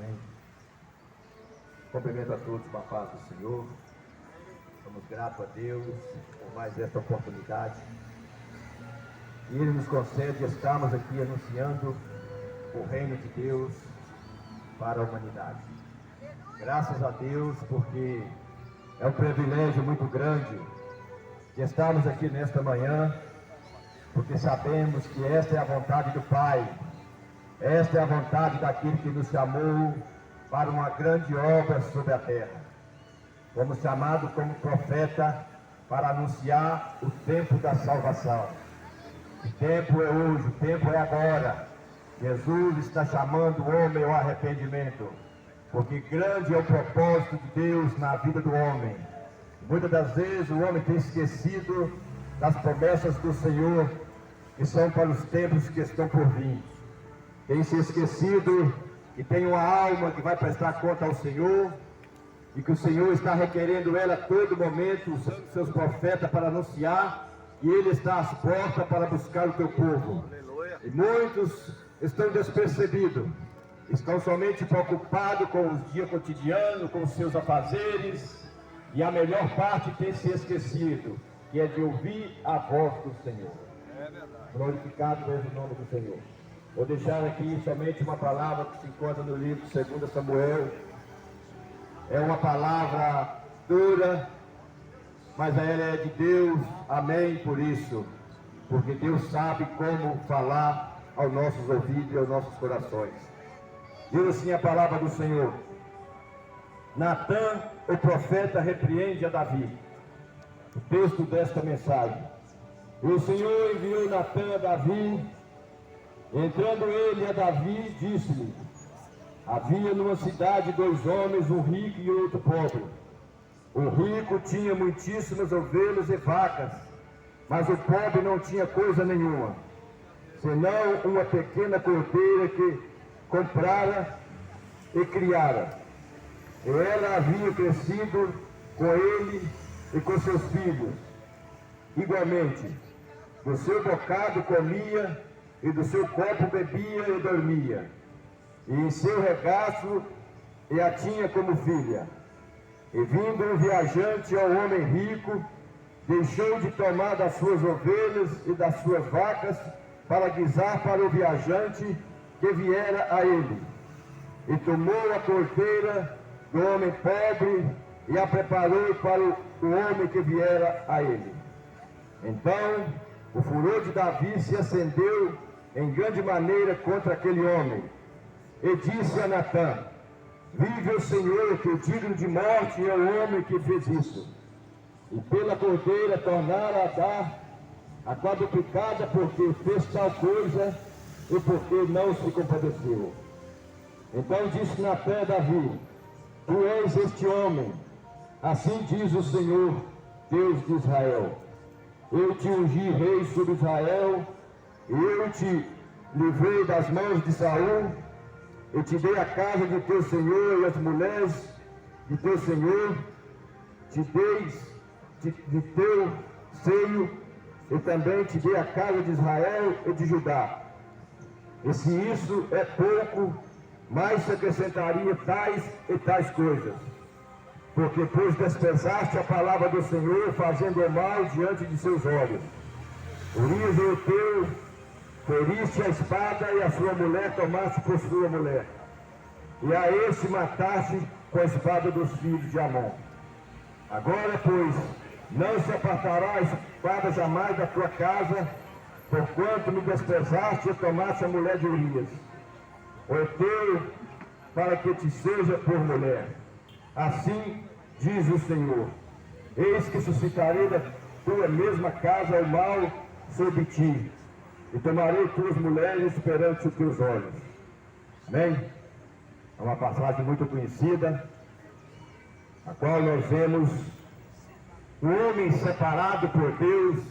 Amém. Cumprimento a todos com a paz do Senhor. Somos gratos a Deus por mais esta oportunidade. E Ele nos concede estarmos aqui anunciando o reino de Deus para a humanidade. Graças a Deus, porque é um privilégio muito grande de estarmos aqui nesta manhã, porque sabemos que esta é a vontade do Pai, esta é a vontade daquele que nos chamou para uma grande obra sobre a terra. Fomos chamados como profeta para anunciar o tempo da salvação. O tempo é hoje, o tempo é agora. Jesus está chamando o homem ao arrependimento, porque grande é o propósito de Deus na vida do homem. Muitas das vezes o homem tem esquecido das promessas do Senhor, que são para os tempos que estão por vir. Tem se esquecido que tem uma alma que vai prestar conta ao Senhor, e que o Senhor está requerendo ela a todo momento, usando seus profetas para anunciar, e Ele está às portas para buscar o teu povo. E muitos estão despercebidos, estão somente preocupados com os dias cotidianos, com os seus afazeres, e a melhor parte tem se esquecido, que é de ouvir a voz do Senhor. Glorificado seja o nome do Senhor. Vou deixar aqui somente uma palavra que se encontra no livro de 2 Samuel. É uma palavra dura, mas ela é de Deus. Amém por isso, porque Deus sabe como falar aos nossos ouvidos e aos nossos corações. Diz assim a palavra do Senhor: Natã, o profeta, repreende a Davi. O texto desta mensagem: e o Senhor enviou Natã a Davi. Entrando ele a Davi, disse-lhe: havia numa cidade 2 homens, um rico e outro pobre. O rico tinha muitíssimas ovelhas e vacas, mas o pobre não tinha coisa nenhuma, senão uma pequena cordeira que comprara e criara. E ela havia crescido com ele e com seus filhos. Igualmente, do seu bocado comia, e do seu copo bebia e dormia. E em seu regaço e a tinha como filha. E vindo um viajante ao homem rico, deixou de tomar das suas ovelhas e das suas vacas para guisar para o viajante que viera a ele. E tomou a cordeira do homem pobre e a preparou para o homem que viera a ele. Então o furor de Davi se acendeu em grande maneira contra aquele homem. E disse a Natã: vive o Senhor, que o digno de morte é o homem que fez isso. E pela cordeira tornara a dar a quadruplicada, porque fez tal coisa e porque não se compadeceu. Então disse Natã a Davi: tu és este homem. Assim diz o Senhor, Deus de Israel: eu te ungi rei sobre Israel, e eu te livrei das mãos de Saul. Eu te dei a casa de teu senhor e as mulheres de teu senhor, te dei de teu seio, e também te dei a casa de Israel e de Judá. E se isso é pouco, mais se acrescentaria tais e tais coisas. Porque pois desprezaste a palavra do Senhor, fazendo o mal diante de seus olhos. Urias o teu feriste a espada, e a sua mulher tomaste por sua mulher. E a este mataste com a espada dos filhos de Amon. Agora, pois, não se apartará a espada jamais da tua casa, porquanto me desprezaste e tomaste a mulher de Urias, o Eteu, para que te seja por mulher. Assim diz o Senhor: eis que suscitarei da tua mesma casa o mal sobre ti, e tomarei tuas mulheres perante os teus olhos. Amém? É uma passagem muito conhecida, a qual nós vemos o homem separado por Deus,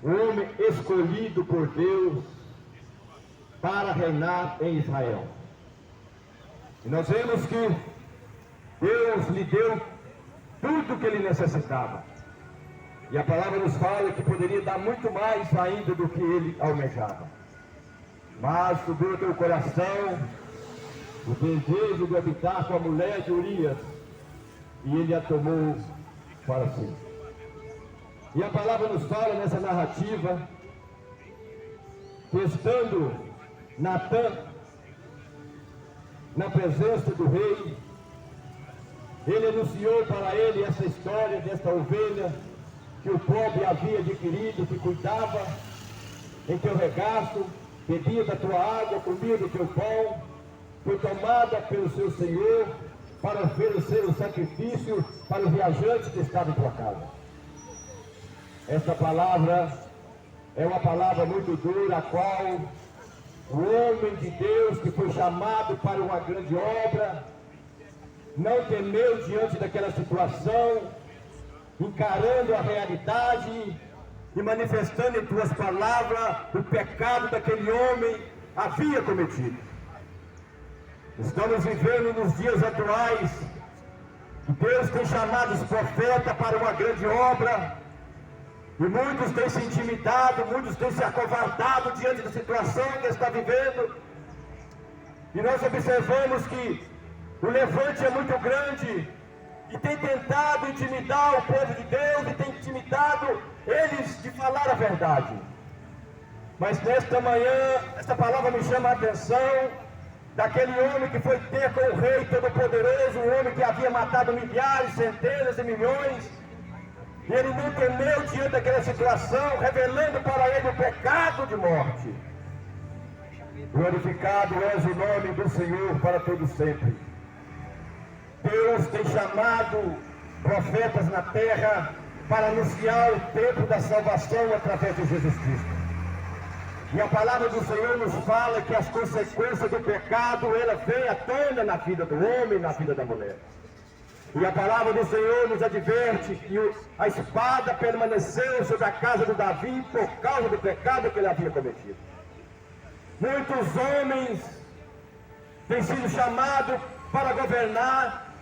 o homem escolhido por Deus para reinar em Israel. E nós vemos que Deus lhe deu tudo o que ele necessitava. E a palavra nos fala que poderia dar muito mais ainda do que ele almejava. Mas subiu o teu coração o desejo de habitar com a mulher de Urias, e ele a tomou para si. E a palavra nos fala nessa narrativa, que estando Natã na presença do rei, ele anunciou para ele essa história desta ovelha que o pobre havia adquirido, que cuidava em teu regaço, bebia da tua água, comia do teu pão, foi tomada pelo seu Senhor para oferecer o sacrifício para o viajante que estava em tua casa. Esta palavra é uma palavra muito dura, a qual o homem de Deus que foi chamado para uma grande obra não temeu diante daquela situação, encarando a realidade e manifestando em tuas palavras o pecado daquele homem havia cometido. Estamos vivendo nos dias atuais que Deus tem chamado os profetas para uma grande obra, e muitos têm se intimidado, muitos têm se acovardado diante da situação que está vivendo, e nós observamos que o levante é muito grande e tem tentado intimidar o povo de Deus e tem intimidado eles de falar a verdade. Mas nesta manhã, esta palavra me chama a atenção daquele homem que foi ter com o rei todo-poderoso, um homem que havia matado milhares, centenas e milhões, e ele não temeu diante daquela situação, revelando para ele o pecado de morte. Glorificado és o nome do Senhor para todo sempre. Deus tem chamado profetas na terra para anunciar o tempo da salvação através de Jesus Cristo. E a palavra do Senhor nos fala que as consequências do pecado, ela vem à tona na vida do homem e na vida da mulher. E a palavra do Senhor nos adverte que a espada permaneceu sobre a casa de Davi por causa do pecado que ele havia cometido. Muitos homens têm sido chamados para governar,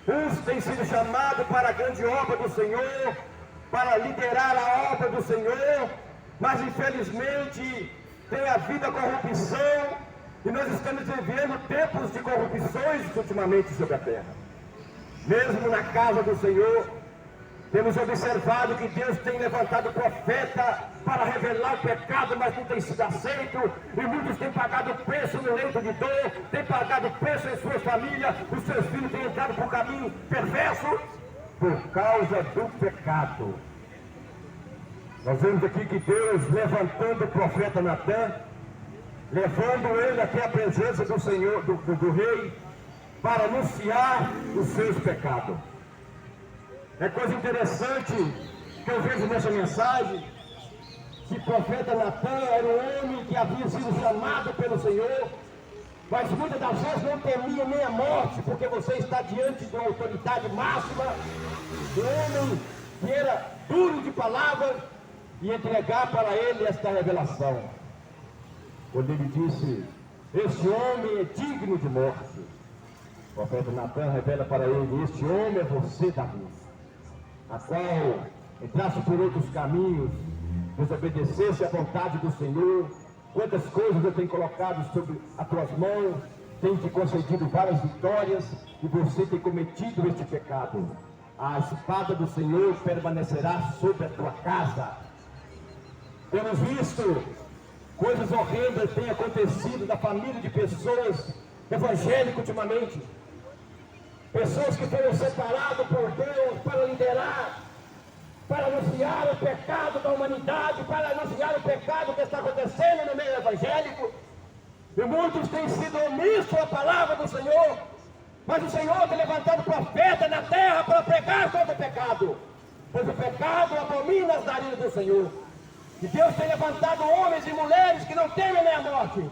uns têm sido chamados para a grande obra do Senhor, para liderar a obra do Senhor, mas infelizmente tem havido a corrupção, e nós estamos vivendo tempos de corrupções ultimamente sobre a terra. Mesmo na casa do Senhor, temos observado que Deus tem levantado profeta para revelar o pecado, mas não tem sido aceito, e muitos têm pagado preço no leito de dor, têm pagado preço em suas famílias, os seus filhos têm entrado por um caminho perverso, por causa do pecado. Nós vemos aqui que Deus levantando o profeta Natã, levando ele até a presença do Senhor, do rei, para anunciar os seus pecados. É coisa interessante que eu vejo nessa mensagem, que o profeta Natã era um homem que havia sido chamado pelo Senhor, mas muitas das vezes não temia nem a morte, porque você está diante de uma autoridade máxima, de um homem que era duro de palavras, e entregar para ele esta revelação. Quando ele disse, esse homem é digno de morte, o profeta Natã revela para ele, este homem é você, Davi, a qual entrasse por outros caminhos, desobedecesse à vontade do Senhor. Quantas coisas eu tenho colocado sobre as tuas mãos, tenho te concedido várias vitórias, e você tem cometido este pecado. A espada do Senhor permanecerá sobre a tua casa. Temos visto coisas horrendas que têm acontecido na família de pessoas evangélicas ultimamente. Pessoas que foram separadas por Deus para liderar, para anunciar o pecado da humanidade, para anunciar o pecado que está acontecendo no meio evangélico. E muitos têm sido omissos à palavra do Senhor, mas o Senhor tem levantado profeta na terra para pregar contra o pecado, pois o pecado abomina as narinas do Senhor. E Deus tem levantado homens e mulheres que não temem nem a morte,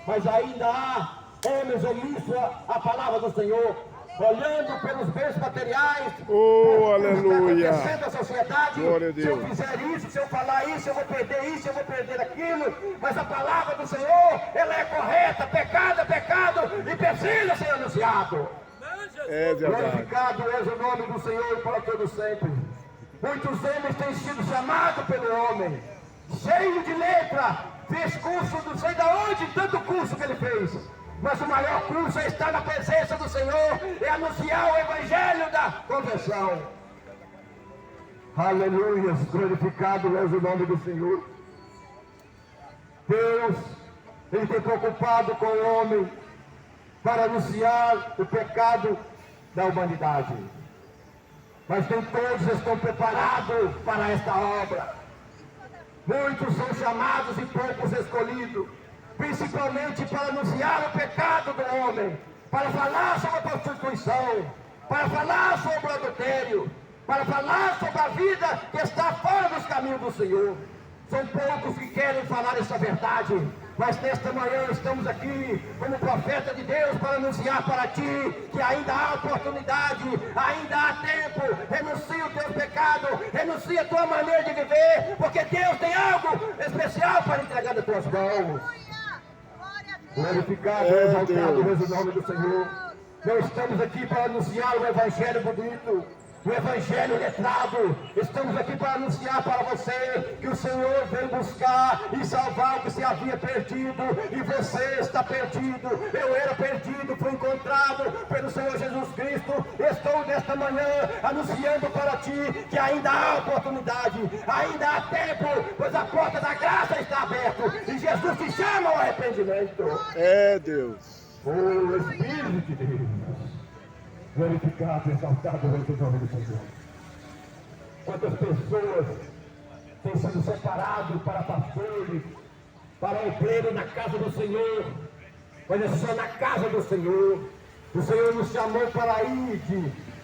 mas ainda há homens omissos à palavra do Senhor, olhando pelos bens materiais, aleluia, acontecendo a sociedade. Glória a Se eu Deus. fizer isso, se eu falar isso, eu vou perder isso, eu vou perder aquilo. Mas a palavra do Senhor, ela é correta. Pecado é pecado e precisa ser anunciado. É verdade. Glorificado és o nome do Senhor para todo sempre. Muitos homens têm sido chamados pelo homem, cheio de letra, fez curso, não sei de onde, tanto curso que ele fez. Mas o maior curso é estar na presença do Senhor, é anunciar o evangelho da conversão. Aleluia, glorificado é o nome do Senhor. Deus, Ele tem preocupado com o homem para anunciar o pecado da humanidade. Mas nem todos estão preparados para esta obra. Muitos são chamados e poucos escolhidos, principalmente para anunciar o pecado do homem, para falar sobre a prostituição, para falar sobre o adultério, para falar sobre a vida que está fora dos caminhos do Senhor. São poucos que querem falar essa verdade, mas nesta manhã estamos aqui como profeta de Deus para anunciar para ti que ainda há oportunidade, ainda há tempo. Renuncia o teu pecado, renuncia a tua maneira de viver, porque Deus tem algo especial para entregar nas tuas mãos. Glorificado e exaltado seja o nome do Senhor. Nós estamos aqui para anunciar o evangelho bonito, o evangelho letrado. Estamos aqui para anunciar para você que o Senhor veio buscar e salvar o que se havia perdido, e você está perdido. Eu era perdido, fui encontrado pelo Senhor Jesus Cristo. Estou nesta manhã anunciando para ti que ainda há oportunidade, ainda há tempo, pois a porta da graça está aberta e Jesus te chama ao arrependimento. É Deus. O Espírito de Deus, glorificado e exaltado o nome do Senhor. Quantas pessoas têm sido separadas para pastores, para obreiro na casa do Senhor, mas é só na casa do Senhor. O Senhor nos chamou para ir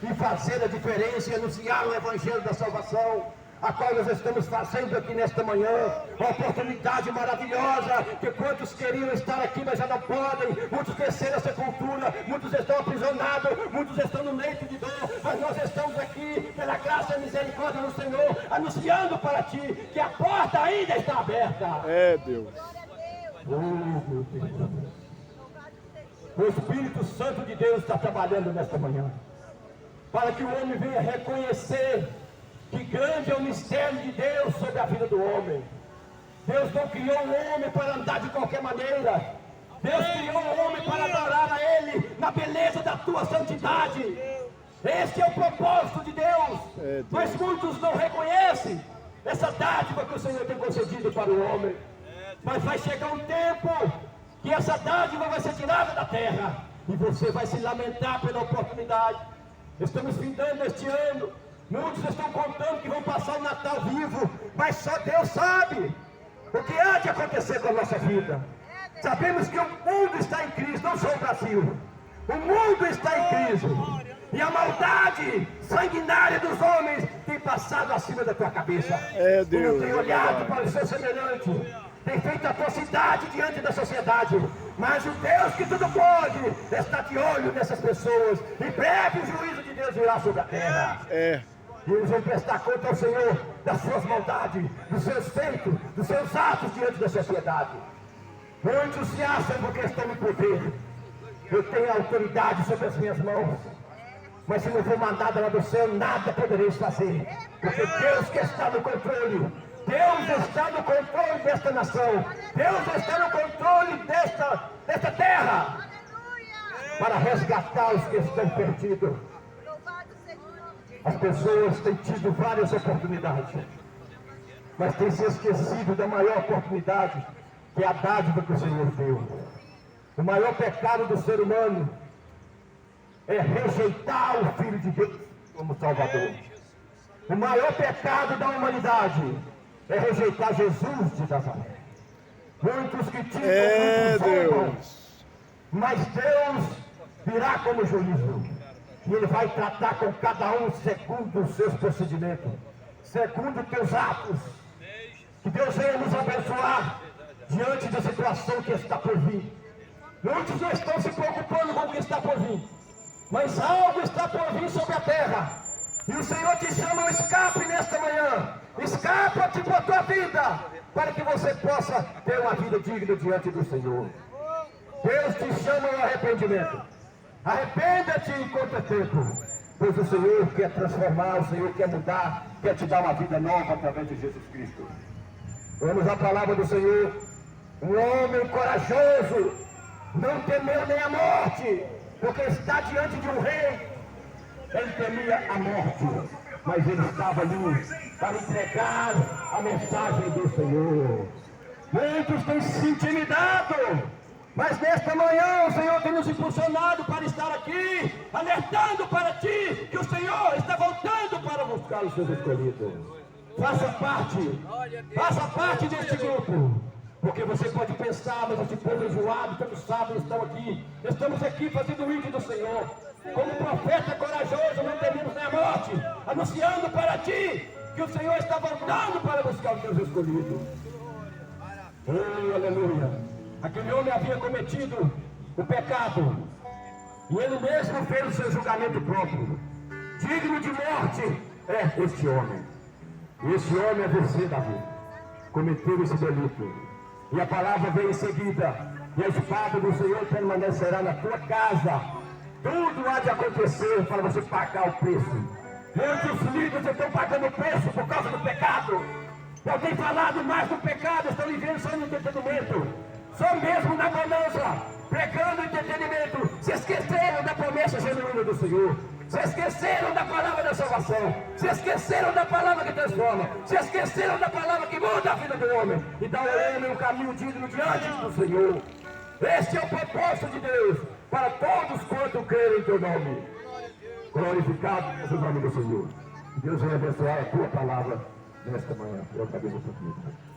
e fazer a diferença e anunciar o evangelho da salvação, a qual nós estamos fazendo aqui nesta manhã. Uma oportunidade maravilhosa, que quantos queriam estar aqui, mas já não podem. Muitos desceram a sepultura, muitos estão aprisionados, muitos estão no leito de dor, mas nós estamos aqui pela graça e misericórdia do Senhor, anunciando para ti que a porta ainda está aberta. É Deus. Oh, meu Deus. O Espírito Santo de Deus está trabalhando nesta manhã, para que o homem venha reconhecer que grande é o mistério de Deus sobre a vida do homem. Deus não criou o homem para andar de qualquer maneira. Deus criou o homem para adorar a Ele na beleza da tua santidade. Esse é o propósito de Deus. Mas muitos não reconhecem essa dádiva que o Senhor tem concedido para o homem. Mas vai chegar um tempo que essa dádiva vai ser tirada da terra e você vai se lamentar pela oportunidade. Estamos findando este ano. Muitos estão contando que vão passar o Natal vivo, mas só Deus sabe o que há de acontecer com a nossa vida. Sabemos que o mundo está em crise, não só o Brasil. O mundo está em crise. E a maldade sanguinária dos homens tem passado acima da tua cabeça. É Deus. Tu não tem olhado para o seu semelhante, tem feito atrocidade diante da sociedade. Mas o Deus que tudo pode está de olho nessas pessoas. Em breve o juízo de Deus virá sobre a terra. E eles vão prestar conta ao Senhor das suas maldades, dos seus feitos, dos seus atos diante da sociedade. Muitos se acham porque estão no poder. Eu tenho autoridade sobre as minhas mãos, mas se não for mandado lá do céu, nada podereis fazer, porque Deus que está no controle. Deus está no controle desta nação. Deus está no controle desta terra, para resgatar os que estão perdidos. As pessoas têm tido várias oportunidades, mas têm se esquecido da maior oportunidade, que é a dádiva que o Senhor deu. O maior pecado do ser humano é rejeitar o Filho de Deus como Salvador. O maior pecado da humanidade é rejeitar Jesus de Nazaré. Muitos criticam, muitos zombam, mas Deus virá como juízo. E Ele vai tratar com cada um segundo os seus procedimentos, segundo os teus atos. Que Deus venha nos abençoar diante da situação que está por vir. Muitos não estão se preocupando com o que está por vir, mas algo está por vir sobre a terra. E o Senhor te chama ao escape nesta manhã. Escapa-te para a tua vida, para que você possa ter uma vida digna diante do Senhor. Deus te chama ao arrependimento. Arrependa-te enquanto é tempo, pois o Senhor quer transformar, o Senhor quer mudar, quer te dar uma vida nova através de Jesus Cristo. Vamos à palavra do Senhor. Um homem corajoso não temeu nem a morte, porque está diante de um rei. Ele temia a morte, mas ele estava ali para entregar a mensagem do Senhor. Muitos têm se intimidado, mas nesta manhã o Senhor tem nos impulsionado para estar aqui, alertando para ti que o Senhor está voltando para buscar os seus escolhidos. Faça parte deste grupo, porque você pode pensar, mas esse povo enjoado, todos sábados estão aqui, estamos aqui fazendo o ídolo do Senhor, como profeta corajoso, não tememos nem a morte, anunciando para ti que o Senhor está voltando para buscar os seus escolhidos. Oh, aleluia! Aquele homem havia cometido o pecado, e ele mesmo fez o seu julgamento próprio. Digno de morte é este homem. Esse homem é você, Davi. Cometeu esse delito. E a palavra vem em seguida: e a espada do Senhor permanecerá na tua casa. Tudo há de acontecer para você pagar o preço. Muitos líderes estão pagando o preço por causa do pecado. Eu tenho falado mais do pecado, estão vivendo só no entretenimento, só mesmo na bonança, pregando entretenimento. Se esqueceram da promessa genuína do Senhor, se esqueceram da palavra da salvação, se esqueceram da palavra que transforma, se esqueceram da palavra que muda a vida do homem e dá ao homem um caminho digno diante do Senhor. Este é o propósito de Deus para todos quanto crerem em teu nome. Glorificado seja o nome do Senhor. Deus vai abençoar a tua palavra nesta manhã. Eu agradeço a tua vida.